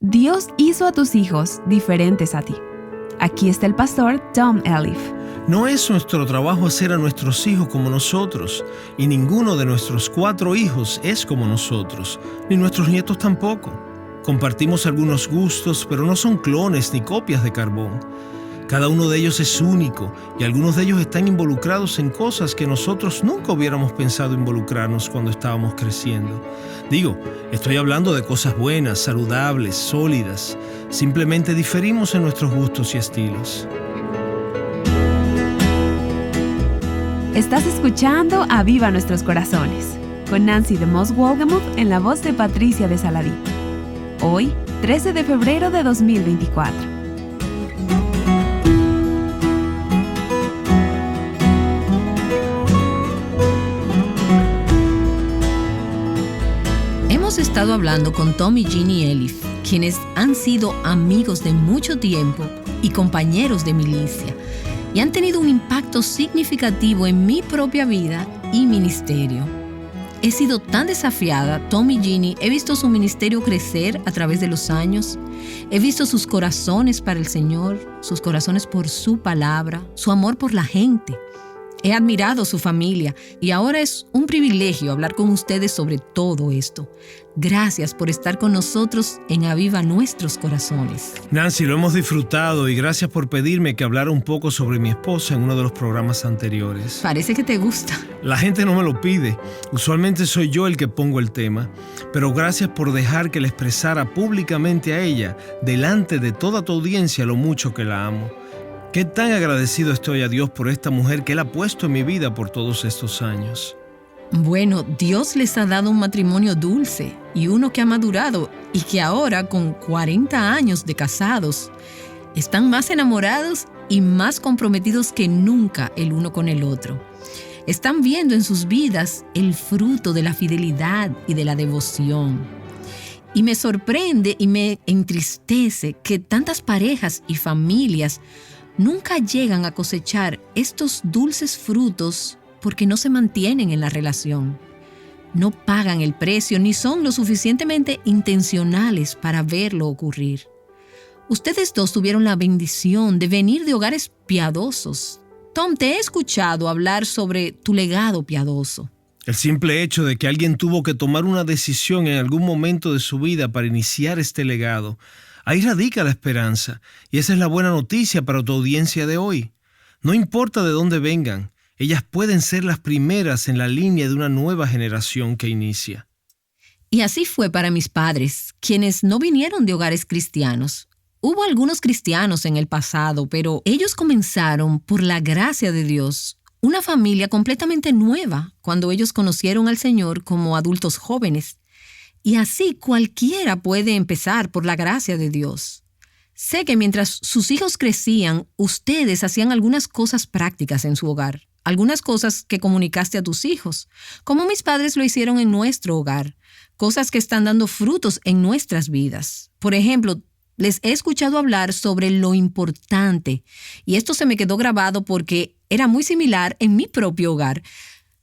Dios hizo a tus hijos diferentes a ti. Aquí está el pastor Tom Elliff. No es nuestro trabajo hacer a nuestros hijos como nosotros, y ninguno de nuestros 4 hijos es como nosotros, ni nuestros nietos tampoco. Compartimos algunos gustos, pero no son clones ni copias de carbón. Cada uno de ellos es único, y algunos de ellos están involucrados en cosas que nosotros nunca hubiéramos pensado involucrarnos cuando estábamos creciendo. Estoy hablando de cosas buenas, saludables, sólidas. Simplemente diferimos en nuestros gustos y estilos. Estás escuchando Aviva Nuestros Corazones, con Nancy DeMoss Wolgemuth en la voz de Patricia de Saladí. Hoy, 13 de febrero de 2024. Hemos estado hablando con Tom y Jeannie Elliff, quienes han sido amigos de mucho tiempo y compañeros de milicia, y han tenido un impacto significativo en mi propia vida y ministerio. He sido tan desafiada, Tom y Jeannie, he visto su ministerio crecer a través de los años, he visto sus corazones para el Señor, sus corazones por su palabra, su amor por la gente. He admirado su familia y ahora es un privilegio hablar con ustedes sobre todo esto. Gracias por estar con nosotros en Aviva Nuestros Corazones. Nancy, lo hemos disfrutado y gracias por pedirme que hablara un poco sobre mi esposa en uno de los programas anteriores. Parece que te gusta. La gente no me lo pide. Usualmente soy yo el que pongo el tema, pero gracias por dejar que le expresara públicamente a ella, delante de toda tu audiencia, lo mucho que la amo. Qué tan agradecido estoy a Dios por esta mujer que Él ha puesto en mi vida por todos estos años. Bueno, Dios les ha dado un matrimonio dulce y uno que ha madurado y que ahora, con 40 años de casados, están más enamorados y más comprometidos que nunca el uno con el otro. Están viendo en sus vidas el fruto de la fidelidad y de la devoción. Y me sorprende y me entristece que tantas parejas y familias nunca llegan a cosechar estos dulces frutos porque no se mantienen en la relación. No pagan el precio ni son lo suficientemente intencionales para verlo ocurrir. Ustedes dos tuvieron la bendición de venir de hogares piadosos. Tom, te he escuchado hablar sobre tu legado piadoso. El simple hecho de que alguien tuvo que tomar una decisión en algún momento de su vida para iniciar este legado, ahí radica la esperanza, y esa es la buena noticia para tu audiencia de hoy. No importa de dónde vengan, ellas pueden ser las primeras en la línea de una nueva generación que inicia. Y así fue para mis padres, quienes no vinieron de hogares cristianos. Hubo algunos cristianos en el pasado, pero ellos comenzaron, por la gracia de Dios, una familia completamente nueva cuando ellos conocieron al Señor como adultos jóvenes. Y así cualquiera puede empezar por la gracia de Dios. Sé que mientras sus hijos crecían, ustedes hacían algunas cosas prácticas en su hogar, algunas cosas que comunicaste a tus hijos, como mis padres lo hicieron en nuestro hogar, cosas que están dando frutos en nuestras vidas. Por ejemplo, les he escuchado hablar sobre lo importante, y esto se me quedó grabado porque era muy similar en mi propio hogar.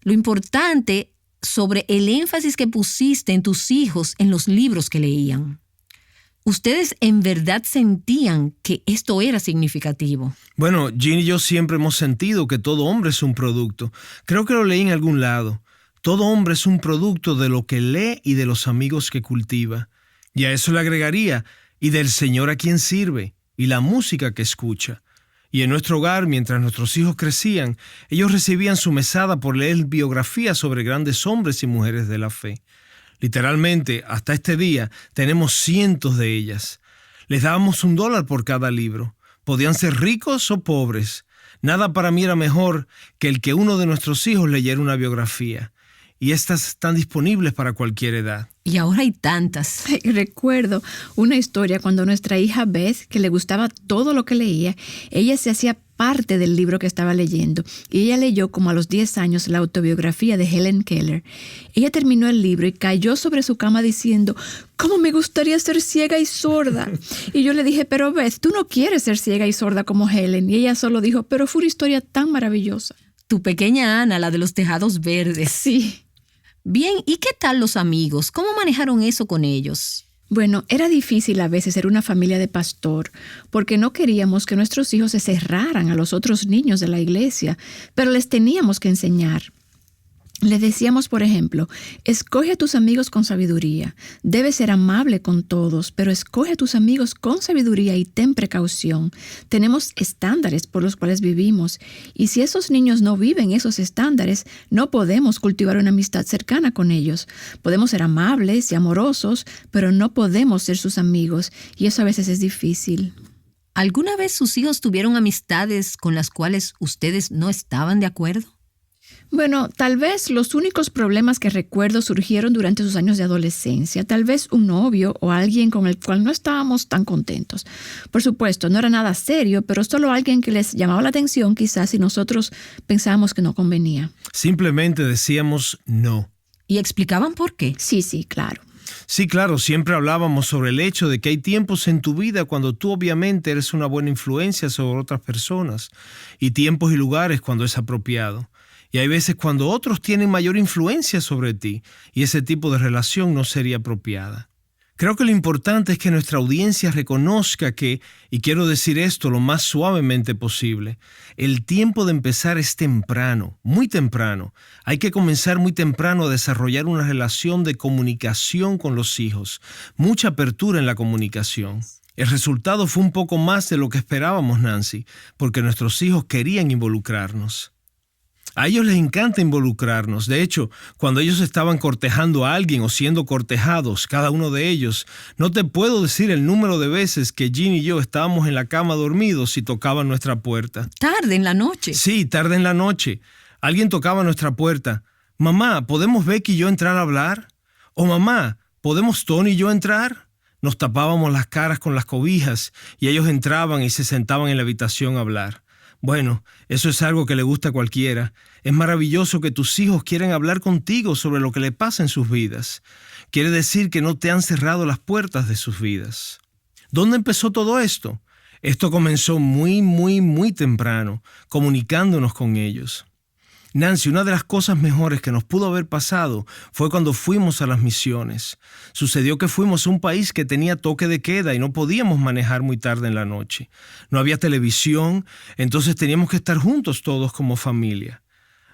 Lo importante sobre el énfasis que pusiste en tus hijos en los libros que leían. ¿Ustedes en verdad sentían que esto era significativo? Bueno, Jean y yo siempre hemos sentido que todo hombre es un producto. Creo que lo leí en algún lado. Todo hombre es un producto de lo que lee y de los amigos que cultiva. Y a eso le agregaría, y del Señor a quien sirve, y la música que escucha. Y en nuestro hogar, mientras nuestros hijos crecían, ellos recibían su mesada por leer biografías sobre grandes hombres y mujeres de la fe. Literalmente, hasta este día, tenemos cientos de ellas. Les dábamos $1 por cada libro. Podían ser ricos o pobres. Nada para mí era mejor que el que uno de nuestros hijos leyera una biografía. Y estas están disponibles para cualquier edad. Y ahora hay tantas. Recuerdo una historia cuando nuestra hija Beth, que le gustaba todo lo que leía, ella se hacía parte del libro que estaba leyendo y ella leyó como a los 10 años la autobiografía de Helen Keller. Ella terminó el libro y cayó sobre su cama diciendo, ¿cómo me gustaría ser ciega y sorda? Y yo le dije, pero Beth, tú no quieres ser ciega y sorda como Helen. Y ella solo dijo, pero fue una historia tan maravillosa. Tu pequeña Ana, la de los tejados verdes. Sí. Bien, ¿y qué tal los amigos? ¿Cómo manejaron eso con ellos? Bueno, era difícil a veces ser una familia de pastor, porque no queríamos que nuestros hijos se cerraran a los otros niños de la iglesia, pero les teníamos que enseñar. Le decíamos, por ejemplo, escoge a tus amigos con sabiduría. Debes ser amable con todos, pero escoge a tus amigos con sabiduría y ten precaución. Tenemos estándares por los cuales vivimos, y si esos niños no viven esos estándares, no podemos cultivar una amistad cercana con ellos. Podemos ser amables y amorosos, pero no podemos ser sus amigos, y eso a veces es difícil. ¿Alguna vez sus hijos tuvieron amistades con las cuales ustedes no estaban de acuerdo? Bueno, tal vez los únicos problemas que recuerdo surgieron durante sus años de adolescencia. Tal vez un novio o alguien con el cual no estábamos tan contentos. Por supuesto, no era nada serio, pero solo alguien que les llamaba la atención quizás si nosotros pensábamos que no convenía. Simplemente decíamos no. ¿Y explicaban por qué? Sí, claro. Sí, claro, siempre hablábamos sobre el hecho de que hay tiempos en tu vida cuando tú obviamente eres una buena influencia sobre otras personas y tiempos y lugares cuando es apropiado. Y hay veces cuando otros tienen mayor influencia sobre ti y ese tipo de relación no sería apropiada. Creo que lo importante es que nuestra audiencia reconozca que, y quiero decir esto lo más suavemente posible, el tiempo de empezar es temprano, muy temprano. Hay que comenzar muy temprano a desarrollar una relación de comunicación con los hijos, mucha apertura en la comunicación. El resultado fue un poco más de lo que esperábamos, Nancy, porque nuestros hijos querían involucrarnos. A ellos les encanta involucrarnos. De hecho, cuando ellos estaban cortejando a alguien o siendo cortejados, cada uno de ellos, no te puedo decir el número de veces que Jean y yo estábamos en la cama dormidos y tocaban nuestra puerta. ¿Tarde en la noche? Sí, tarde en la noche. Alguien tocaba nuestra puerta. Mamá, ¿podemos Becky y yo entrar a hablar? O mamá, ¿podemos Tony y yo entrar? Nos tapábamos las caras con las cobijas y ellos entraban y se sentaban en la habitación a hablar. Bueno, eso es algo que le gusta a cualquiera. Es maravilloso que tus hijos quieran hablar contigo sobre lo que le pasa en sus vidas. Quiere decir que no te han cerrado las puertas de sus vidas. ¿Dónde empezó todo esto? Esto comenzó muy temprano, comunicándonos con ellos. Nancy, una de las cosas mejores que nos pudo haber pasado fue cuando fuimos a las misiones. Sucedió que fuimos a un país que tenía toque de queda y no podíamos manejar muy tarde en la noche. No había televisión, entonces teníamos que estar juntos todos como familia.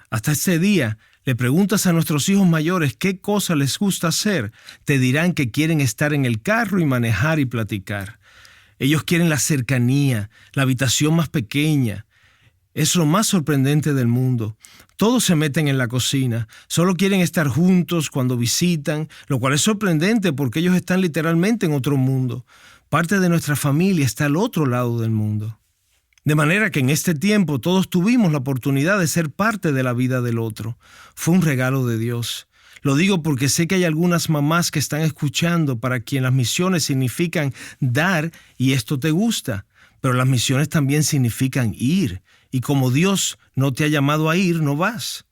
Hasta ese día, le preguntas a nuestros hijos mayores qué cosa les gusta hacer, te dirán que quieren estar en el carro y manejar y platicar. Ellos quieren la cercanía, la habitación más pequeña. Es lo más sorprendente del mundo. Todos se meten en la cocina, solo quieren estar juntos cuando visitan, lo cual es sorprendente porque ellos están literalmente en otro mundo. Parte de nuestra familia está al otro lado del mundo. De manera que en este tiempo todos tuvimos la oportunidad de ser parte de la vida del otro. Fue un regalo de Dios. Lo digo porque sé que hay algunas mamás que están escuchando para quien las misiones significan dar y esto te gusta, pero las misiones también significan ir. Y como Dios no te ha llamado a ir, no vas.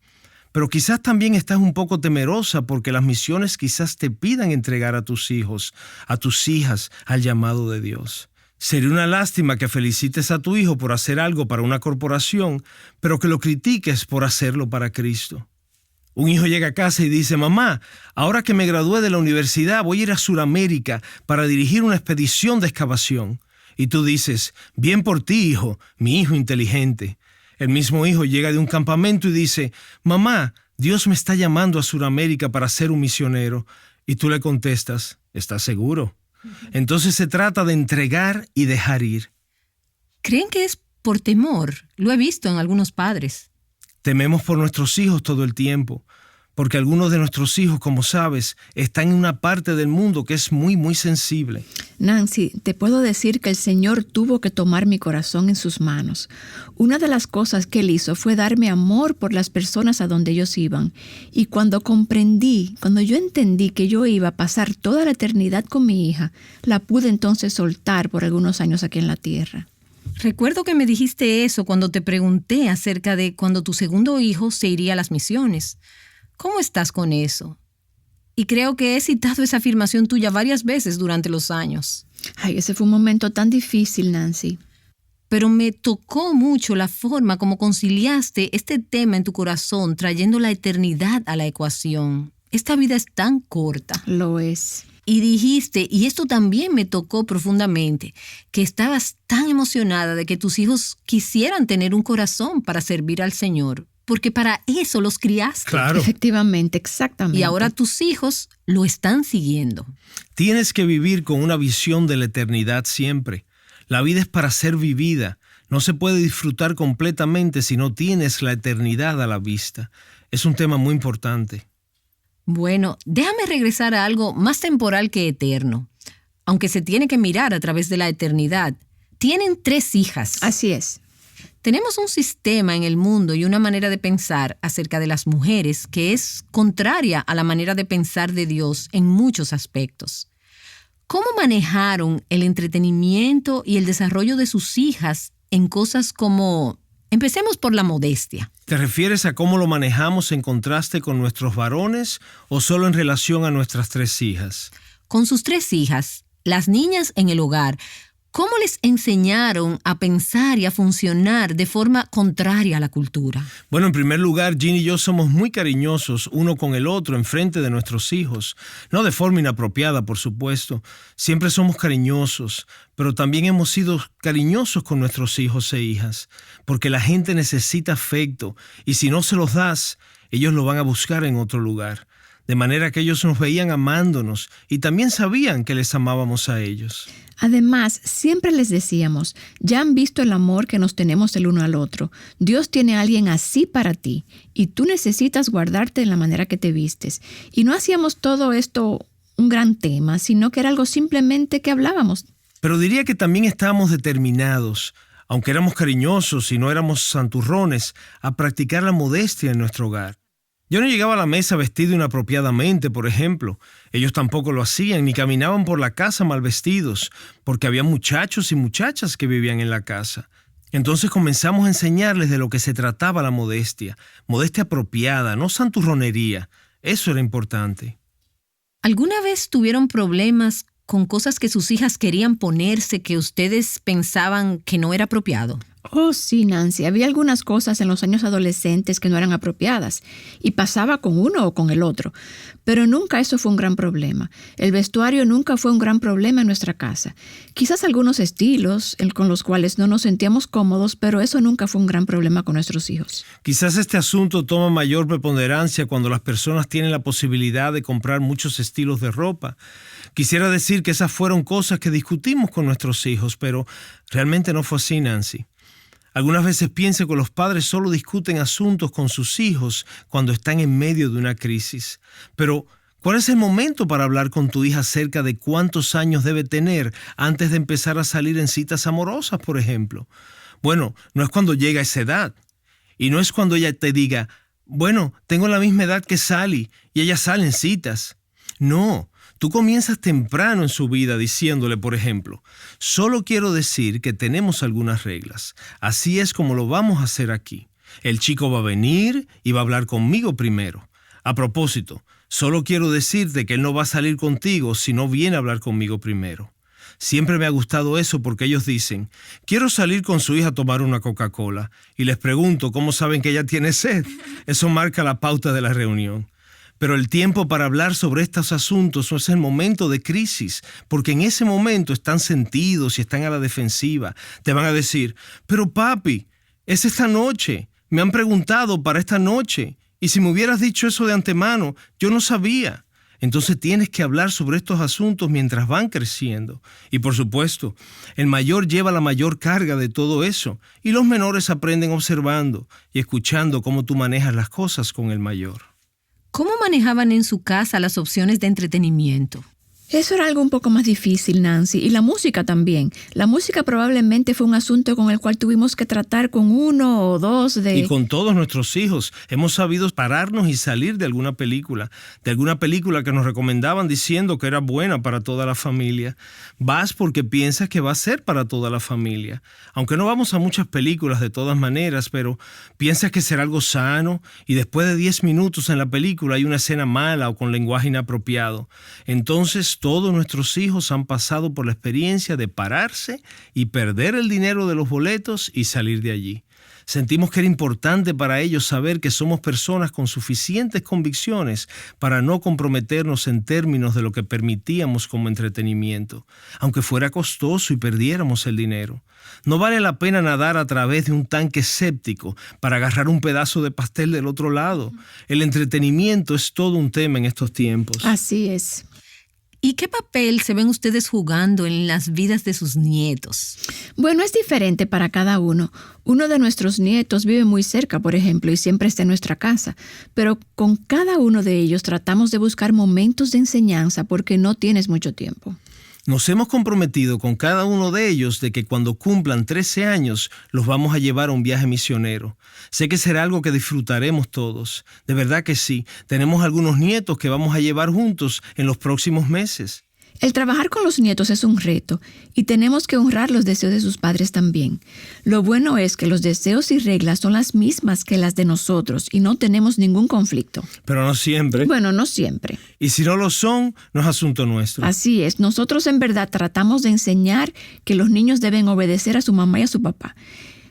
Pero quizás también estás un poco temerosa porque las misiones quizás te pidan entregar a tus hijos, a tus hijas, al llamado de Dios. Sería una lástima que felicites a tu hijo por hacer algo para una corporación, pero que lo critiques por hacerlo para Cristo. Un hijo llega a casa y dice, mamá, ahora que me gradué de la universidad voy a ir a Sudamérica para dirigir una expedición de excavación. Y tú dices, bien por ti, hijo, mi hijo inteligente. El mismo hijo llega de un campamento y dice, mamá, Dios me está llamando a Sudamérica para ser un misionero. Y tú le contestas, ¿estás seguro? Entonces se trata de entregar y dejar ir. ¿Creen que es por temor? Lo he visto en algunos padres. Tememos por nuestros hijos todo el tiempo, porque algunos de nuestros hijos, como sabes, están en una parte del mundo que es muy sensible. Nancy, te puedo decir que el Señor tuvo que tomar mi corazón en sus manos. Una de las cosas que Él hizo fue darme amor por las personas a donde ellos iban. Y cuando yo entendí que yo iba a pasar toda la eternidad con mi hija, la pude entonces soltar por algunos años aquí en la tierra. Recuerdo que me dijiste eso cuando te pregunté acerca de cuando tu segundo hijo se iría a las misiones. ¿Cómo estás con eso? Y creo que he citado esa afirmación tuya varias veces durante los años. Ay, ese fue un momento tan difícil, Nancy. Pero me tocó mucho la forma como conciliaste este tema en tu corazón, trayendo la eternidad a la ecuación. Esta vida es tan corta. Lo es. Y dijiste, y esto también me tocó profundamente, que estabas tan emocionada de que tus hijos quisieran tener un corazón para servir al Señor, porque para eso los criaste. Claro. Efectivamente, exactamente. Y ahora tus hijos lo están siguiendo. Tienes que vivir con una visión de la eternidad siempre. La vida es para ser vivida. No se puede disfrutar completamente si no tienes la eternidad a la vista. Es un tema muy importante. Bueno, déjame regresar a algo más temporal que eterno. Aunque se tiene que mirar a través de la eternidad. Tienen 3 hijas. Así es. Tenemos un sistema en el mundo y una manera de pensar acerca de las mujeres que es contraria a la manera de pensar de Dios en muchos aspectos. ¿Cómo manejaron el entretenimiento y el desarrollo de sus hijas en cosas como... Empecemos por la modestia. ¿Te refieres a cómo lo manejamos en contraste con nuestros varones o solo en relación a nuestras 3 hijas? Con sus 3 hijas, las niñas en el hogar, ¿cómo les enseñaron a pensar y a funcionar de forma contraria a la cultura? Bueno, en primer lugar, Jean y yo somos muy cariñosos uno con el otro en frente de nuestros hijos. No de forma inapropiada, por supuesto. Siempre somos cariñosos, pero también hemos sido cariñosos con nuestros hijos e hijas, porque la gente necesita afecto y si no se los das, ellos lo van a buscar en otro lugar. De manera que ellos nos veían amándonos y también sabían que les amábamos a ellos. Además, siempre les decíamos, ya han visto el amor que nos tenemos el uno al otro. Dios tiene a alguien así para ti y tú necesitas guardarte en la manera que te vistes. Y no hacíamos todo esto un gran tema, sino que era algo simplemente que hablábamos. Pero diría que también estábamos determinados, aunque éramos cariñosos y no éramos santurrones, a practicar la modestia en nuestro hogar. Yo no llegaba a la mesa vestido inapropiadamente, por ejemplo. Ellos tampoco lo hacían, ni caminaban por la casa mal vestidos, porque había muchachos y muchachas que vivían en la casa. Entonces comenzamos a enseñarles de lo que se trataba la modestia. Modestia apropiada, no santurronería. Eso era importante. ¿Alguna vez tuvieron problemas con cosas que sus hijas querían ponerse que ustedes pensaban que no era apropiado? Oh, sí, Nancy. Había algunas cosas en los años adolescentes que no eran apropiadas y pasaba con uno o con el otro. Pero nunca eso fue un gran problema. El vestuario nunca fue un gran problema en nuestra casa. Quizás algunos estilos con los cuales no nos sentíamos cómodos, pero eso nunca fue un gran problema con nuestros hijos. Quizás este asunto toma mayor preponderancia cuando las personas tienen la posibilidad de comprar muchos estilos de ropa. Quisiera decir que esas fueron cosas que discutimos con nuestros hijos, pero realmente no fue así, Nancy. Algunas veces pienso que los padres solo discuten asuntos con sus hijos cuando están en medio de una crisis. Pero, ¿cuál es el momento para hablar con tu hija acerca de cuántos años debe tener antes de empezar a salir en citas amorosas, por ejemplo? Bueno, no es cuando llega esa edad. Y no es cuando ella te diga, bueno, tengo la misma edad que Sally y ella sale en citas. No. Tú comienzas temprano en su vida diciéndole, por ejemplo, solo quiero decir que tenemos algunas reglas. Así es como lo vamos a hacer aquí. El chico va a venir y va a hablar conmigo primero. A propósito, solo quiero decirte que él no va a salir contigo si no viene a hablar conmigo primero. Siempre me ha gustado eso porque ellos dicen, quiero salir con su hija a tomar una Coca-Cola. Y les pregunto, ¿cómo saben que ella tiene sed? Eso marca la pauta de la reunión. Pero el tiempo para hablar sobre estos asuntos no es el momento de crisis, porque en ese momento están sentidos y están a la defensiva. Te van a decir, pero papi, es esta noche. Me han preguntado para esta noche. Y si me hubieras dicho eso de antemano, yo no sabía. Entonces tienes que hablar sobre estos asuntos mientras van creciendo. Y por supuesto, el mayor lleva la mayor carga de todo eso. Y los menores aprenden observando y escuchando cómo tú manejas las cosas con el mayor. ¿Cómo manejaban en su casa las opciones de entretenimiento? Eso era algo un poco más difícil, Nancy, y la música también. La música probablemente fue un asunto con el cual tuvimos que tratar con uno o dos de... Y con todos nuestros hijos. Hemos sabido pararnos y salir de alguna película que nos recomendaban diciendo que era buena para toda la familia. Vas porque piensas que va a ser para toda la familia. Aunque no vamos a muchas películas de todas maneras, pero piensas que será algo sano y después de 10 minutos en la película hay una escena mala o con lenguaje inapropiado. Entonces, todos nuestros hijos han pasado por la experiencia de pararse y perder el dinero de los boletos y salir de allí. Sentimos que era importante para ellos saber que somos personas con suficientes convicciones para no comprometernos en términos de lo que permitíamos como entretenimiento, aunque fuera costoso y perdiéramos el dinero. No vale la pena nadar a través de un tanque séptico para agarrar un pedazo de pastel del otro lado. El entretenimiento es todo un tema en estos tiempos. Así es. ¿Y qué papel se ven ustedes jugando en las vidas de sus nietos? Bueno, es diferente para cada uno. Uno de nuestros nietos vive muy cerca, por ejemplo, y siempre está en nuestra casa. Pero con cada uno de ellos tratamos de buscar momentos de enseñanza porque no tienes mucho tiempo. Nos hemos comprometido con cada uno de ellos de que cuando cumplan 13 años los vamos a llevar a un viaje misionero. Sé que será algo que disfrutaremos todos. De verdad que sí. Tenemos algunos nietos que vamos a llevar juntos en los próximos meses. El trabajar con los nietos es un reto y tenemos que honrar los deseos de sus padres también. Lo bueno es que los deseos y reglas son las mismas que las de nosotros y no tenemos ningún conflicto. Pero no siempre. Bueno, no siempre. Y si no lo son, no es asunto nuestro. Así es. Nosotros en verdad tratamos de enseñar que los niños deben obedecer a su mamá y a su papá.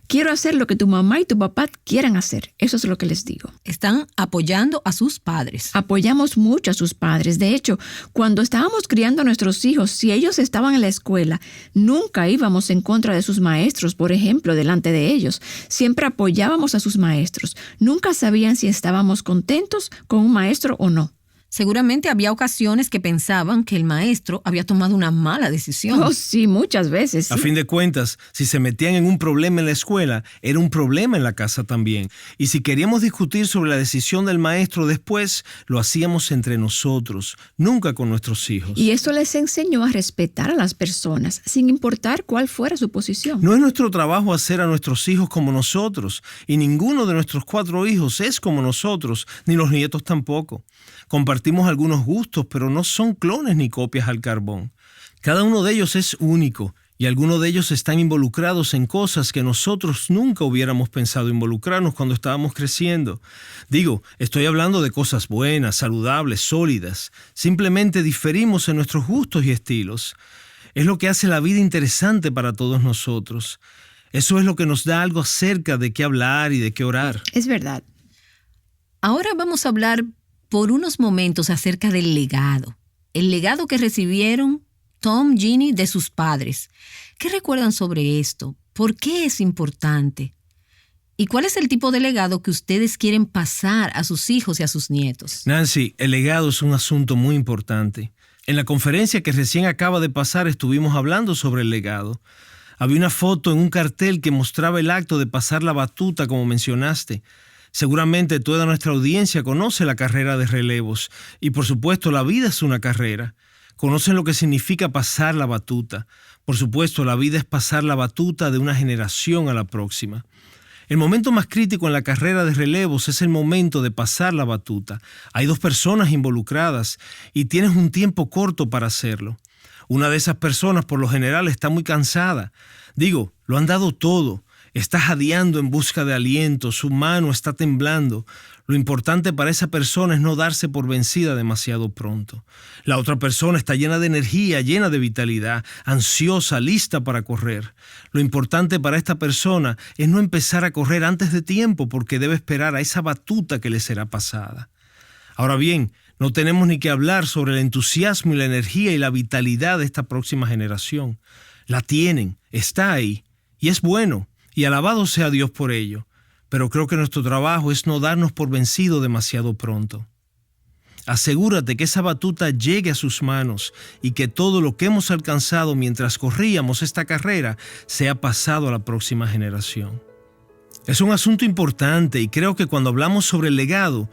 Quiero hacer lo que tu mamá y tu papá quieran hacer. Eso es lo que les digo. Están apoyando a sus padres. Apoyamos mucho a sus padres. De hecho, cuando estábamos criando a nuestros hijos, si ellos estaban en la escuela, nunca íbamos en contra de sus maestros, por ejemplo, delante de ellos. Siempre apoyábamos a sus maestros. Nunca sabían si estábamos contentos con un maestro o no. Seguramente había ocasiones que pensaban que el maestro había tomado una mala decisión. Oh, sí, muchas veces. Sí. A fin de cuentas, si se metían en un problema en la escuela, era un problema en la casa también. Y si queríamos discutir sobre la decisión del maestro después, lo hacíamos entre nosotros, nunca con nuestros hijos. Y eso les enseñó a respetar a las personas, sin importar cuál fuera su posición. No es nuestro trabajo hacer a nuestros hijos como nosotros, y ninguno de nuestros 4 hijos es como nosotros, ni los nietos tampoco. Compartimos algunos gustos, pero no son clones ni copias al carbón. Cada uno de ellos es único y algunos de ellos están involucrados en cosas que nosotros nunca hubiéramos pensado involucrarnos cuando estábamos creciendo. Digo, estoy hablando de cosas buenas, saludables, sólidas. Simplemente diferimos en nuestros gustos y estilos. Es lo que hace la vida interesante para todos nosotros. Eso es lo que nos da algo acerca de qué hablar y de qué orar. Es verdad. Ahora vamos a hablar por unos momentos acerca del legado. El legado que recibieron Tom, Ginny de sus padres. ¿Qué recuerdan sobre esto? ¿Por qué es importante? ¿Y cuál es el tipo de legado que ustedes quieren pasar a sus hijos y a sus nietos? Nancy, el legado es un asunto muy importante. En la conferencia que recién acaba de pasar estuvimos hablando sobre el legado. Había una foto en un cartel que mostraba el acto de pasar la batuta, como mencionaste. Seguramente toda nuestra audiencia conoce la carrera de relevos y por supuesto la vida es una carrera. Conocen lo que significa pasar la batuta. Por supuesto, la vida es pasar la batuta de una generación a la próxima. El momento más crítico en la carrera de relevos es el momento de pasar la batuta. Hay 2 personas involucradas y tienes un tiempo corto para hacerlo. Una de esas personas por lo general está muy cansada. Digo, lo han dado todo. Está jadeando en busca de aliento, su mano está temblando. Lo importante para esa persona es no darse por vencida demasiado pronto. La otra persona está llena de energía, llena de vitalidad, ansiosa, lista para correr. Lo importante para esta persona es no empezar a correr antes de tiempo porque debe esperar a esa batuta que le será pasada. Ahora bien, no tenemos ni que hablar sobre el entusiasmo y la energía y la vitalidad de esta próxima generación. La tienen, está ahí, y es bueno. Y alabado sea Dios por ello, pero creo que nuestro trabajo es no darnos por vencido demasiado pronto. Asegúrate que esa batuta llegue a sus manos y que todo lo que hemos alcanzado mientras corríamos esta carrera sea pasado a la próxima generación. Es un asunto importante y creo que cuando hablamos sobre el legado,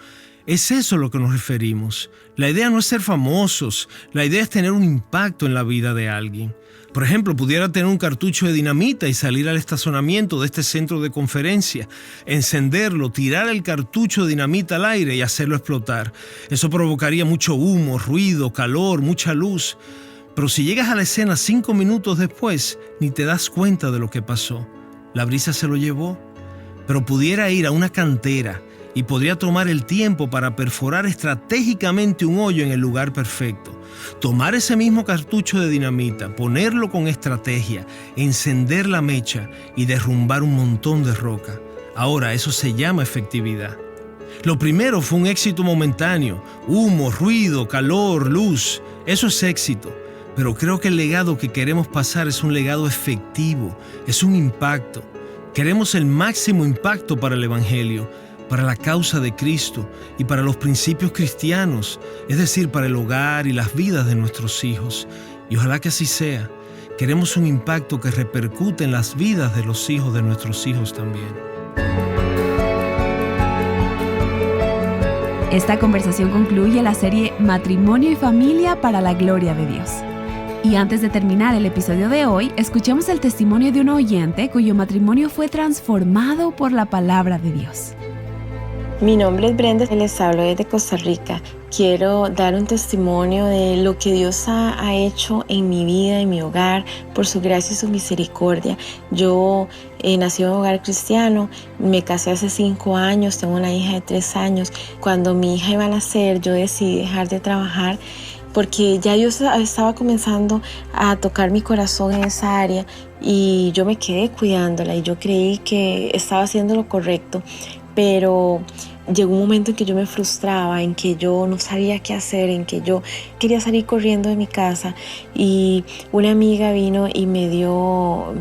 es eso a lo que nos referimos. La idea no es ser famosos, la idea es tener un impacto en la vida de alguien. Por ejemplo, pudiera tener un cartucho de dinamita y salir al estacionamiento de este centro de conferencia, encenderlo, tirar el cartucho de dinamita al aire y hacerlo explotar. Eso provocaría mucho humo, ruido, calor, mucha luz. Pero si llegas a la escena 5 minutos después, ni te das cuenta de lo que pasó. La brisa se lo llevó. Pero pudiera ir a una cantera y podría tomar el tiempo para perforar estratégicamente un hoyo en el lugar perfecto. Tomar ese mismo cartucho de dinamita, ponerlo con estrategia, encender la mecha y derrumbar un montón de roca. Ahora, eso se llama efectividad. Lo primero fue un éxito momentáneo, humo, ruido, calor, luz. Eso es éxito. Pero creo que el legado que queremos pasar es un legado efectivo, es un impacto. Queremos el máximo impacto para el Evangelio, para la causa de Cristo y para los principios cristianos, es decir, para el hogar y las vidas de nuestros hijos. Y ojalá que así sea. Queremos un impacto que repercute en las vidas de los hijos de nuestros hijos también. Esta conversación concluye la serie Matrimonio y Familia para la Gloria de Dios. Y antes de terminar el episodio de hoy, escuchemos el testimonio de un oyente cuyo matrimonio fue transformado por la palabra de Dios. Mi nombre es Brenda y les hablo desde Costa Rica. Quiero dar un testimonio de lo que Dios ha hecho en mi vida, en mi hogar, por su gracia y su misericordia. Yo nací en un hogar cristiano, me casé hace 5 años, tengo una hija de 3 años. Cuando mi hija iba a nacer, yo decidí dejar de trabajar porque ya yo estaba comenzando a tocar mi corazón en esa área y yo me quedé cuidándola y yo creí que estaba haciendo lo correcto, pero llegó un momento en que yo me frustraba, en que yo no sabía qué hacer, en que yo quería salir corriendo de mi casa y una amiga vino y me dijo,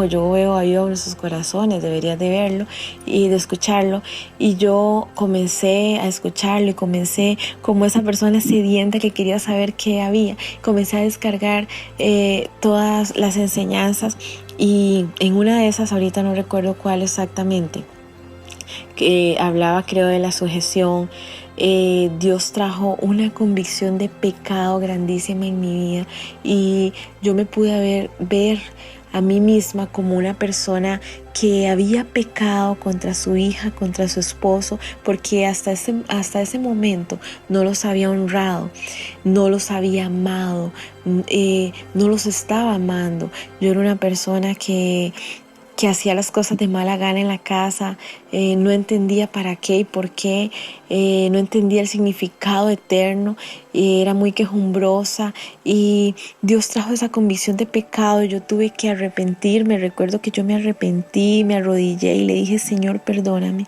yo veo a Dios en sus corazones, deberías de verlo y de escucharlo. Y yo comencé a escucharlo y comencé como esa persona sedienta que quería saber qué había. Comencé a descargar todas las enseñanzas y en una de esas, ahorita no recuerdo cuál exactamente, que hablaba creo de la sujeción. Dios trajo una convicción de pecado grandísima en mi vida y yo me pude ver a mí misma como una persona que había pecado contra su hija, contra su esposo, porque hasta ese momento no los había honrado, no los había amado, no los estaba amando. Yo era una persona que hacía las cosas de mala gana en la casa, no entendía para qué y por qué, no entendía el significado eterno, era muy quejumbrosa y Dios trajo esa convicción de pecado. Yo tuve que arrepentirme. Recuerdo que yo me arrepentí, me arrodillé y le dije, Señor, perdóname,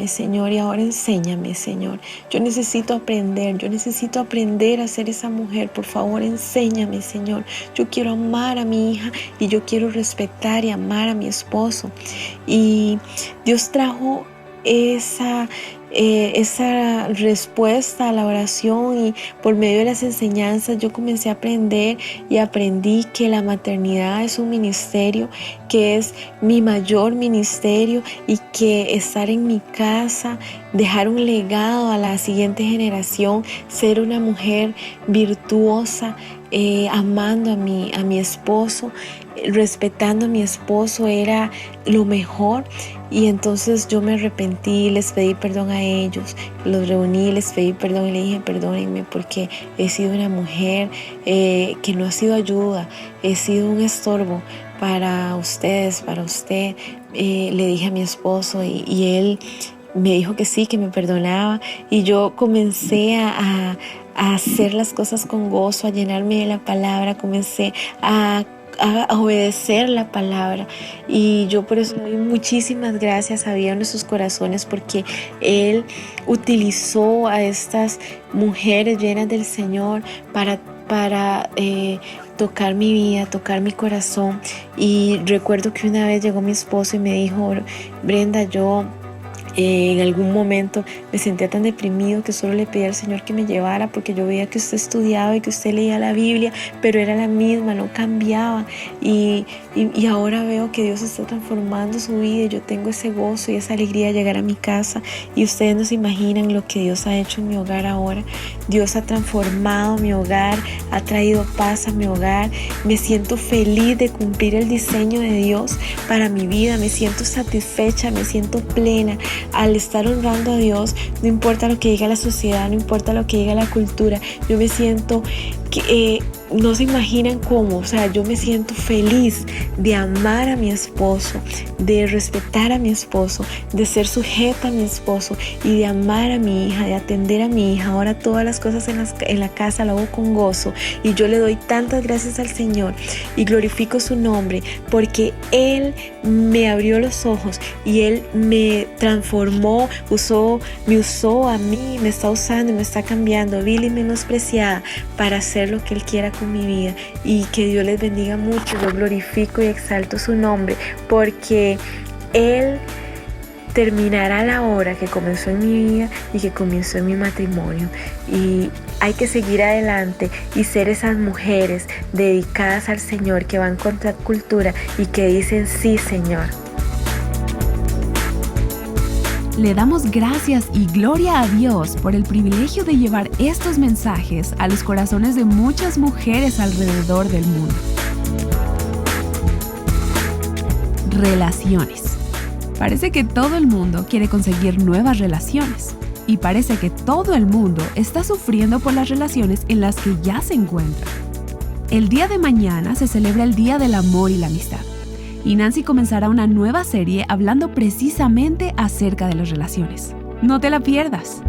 Señor, y ahora enséñame, Señor. Yo necesito aprender a ser esa mujer. Por favor, enséñame, Señor. Yo quiero amar a mi hija y yo quiero respetar y amar a mi esposo. Y Dios trajo esa respuesta a la oración y por medio de las enseñanzas yo comencé a aprender y aprendí que la maternidad es un ministerio, que es mi mayor ministerio y que estar en mi casa, dejar un legado a la siguiente generación, ser una mujer virtuosa, amando a mi esposo, respetando a mi esposo era lo mejor. Y entonces yo me arrepentí, les pedí perdón a ellos, los reuní, les pedí perdón y le dije, perdónenme porque he sido una mujer que no ha sido ayuda, he sido un estorbo para ustedes, para usted. Le dije a mi esposo y él me dijo que sí, que me perdonaba y yo comencé a hacer las cosas con gozo, a llenarme de la palabra, comencé a obedecer la palabra y yo por eso doy muchísimas gracias a Dios en nuestros corazones porque Él utilizó a estas mujeres llenas del Señor para tocar mi vida, tocar mi corazón. Y recuerdo que una vez llegó mi esposo y me dijo, Brenda, yo en algún momento me sentía tan deprimido que solo le pedí al Señor que me llevara porque yo veía que usted estudiaba y que usted leía la Biblia, pero era la misma, no cambiaba y ahora veo que Dios está transformando su vida y yo tengo ese gozo y esa alegría de llegar a mi casa y ustedes no se imaginan lo que Dios ha hecho en mi hogar ahora. Dios ha transformado mi hogar, ha traído paz a mi hogar, me siento feliz de cumplir el diseño de Dios para mi vida, me siento satisfecha, me siento plena. Al estar honrando a Dios, no importa lo que diga la sociedad, no importa lo que diga la cultura, yo me siento no se imaginan cómo, o sea, yo me siento feliz de amar a mi esposo, de respetar a mi esposo, de ser sujeta a mi esposo y de amar a mi hija, de atender a mi hija. Ahora todas las cosas en la casa lo hago con gozo y yo le doy tantas gracias al Señor y glorifico su nombre porque Él me abrió los ojos y Él me transformó, me usó a mí, me está usando y me está cambiando, vil y menospreciada, para hacer lo que Él quiera con mi vida. Y que Dios les bendiga mucho. Yo glorifico y exalto su nombre porque Él terminará la obra que comenzó en mi vida y que comenzó en mi matrimonio. Y hay que seguir adelante y ser esas mujeres dedicadas al Señor que van contra cultura y que dicen sí, Señor. Le damos gracias y gloria a Dios por el privilegio de llevar estos mensajes a los corazones de muchas mujeres alrededor del mundo. Relaciones. Parece que todo el mundo quiere conseguir nuevas relaciones y parece que todo el mundo está sufriendo por las relaciones en las que ya se encuentra. El día de mañana se celebra el Día del Amor y la Amistad. Y Nancy comenzará una nueva serie hablando precisamente acerca de las relaciones. No te la pierdas.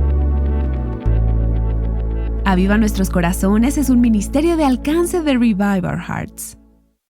Aviva Nuestros Corazones es un ministerio de alcance de Revive Our Hearts.